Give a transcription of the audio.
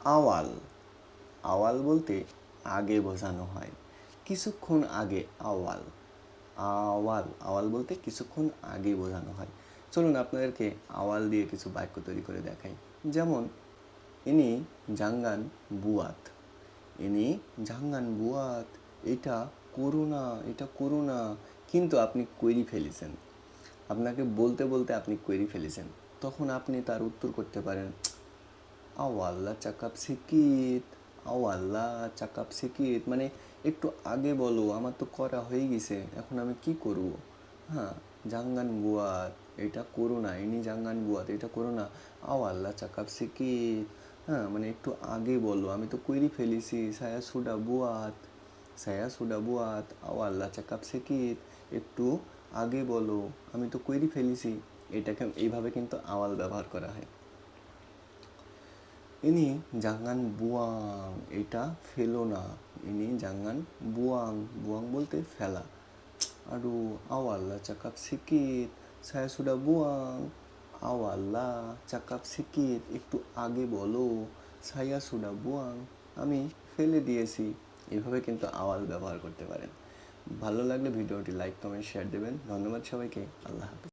আওয়াল। আওয়াল বলতে আগে বোঝানো হয়, কিছুক্ষণ আগে। আওয়াল আওয়াল আওয়াল বলতে কিছুক্ষণ আগে বোঝানো হয়। চলুন আপনাদেরকে আওয়াল দিয়ে কিছু বাক্য তৈরি করে দেখাই। যেমন, ইনি জাঙ্গান বুয়াত। ইনি জাঙ্গান বুয়াত। এটা করো না, এটা করো না। কিন্তু আপনি কইরি ফেলেছেন। আপনাকে বলতে বলতে আপনি কইরি ফেলেছেন। তখন আপনি তার উত্তর করতে পারেন, আওয়াল্লা চাকাপ সিকিত। আওয়াল্লা চাকাপ সিকিত মানে একটু আগে বলো, আমার তো করা হয়ে গেছে, এখন আমি কি করব। হ্যাঁ, জাঙ্গান বুয়াত, এটা করো না। ইনি জাঙ্গান বুয়াত, এটা করো না। আওয়াল্লা চাকাপ সিকিত। হ্যাঁ, মানে একটু আগে বলো, আমি তো কইরি ফেলেছি। সায়া সুডা বুয়াত। সায়া সুডা বুয়াত। আওয়াল্লা চাকাপ সিকিত। একটু আগে বলো, আমি তো কইরি ফেলেছি। এটাকে এইভাবে কিন্তু আওয়াল ব্যবহার করা হয়। ইনি জাঙ্গান বুয়াং, এটা ফেলো না। ইনি জাঙ্গান বুয়াং। বুয়াং বলতে ফেলা। আরু আওয়াল্লা চাকাপ সিকিত। saya sudah buang. আওয়াল্লা চাকাপ সিকিত, একটু আগে বলো। saya sudah buang, আমি ফেলে দিয়েছি। এভাবে কিন্তু আওয়াল ব্যবহার করতে পারেন। ভালো লাগলে ভিডিওটি লাইক, কমেন্ট, শেয়ার দেবেন। ধন্যবাদ সবাইকে। আল্লাহ হাফিজ।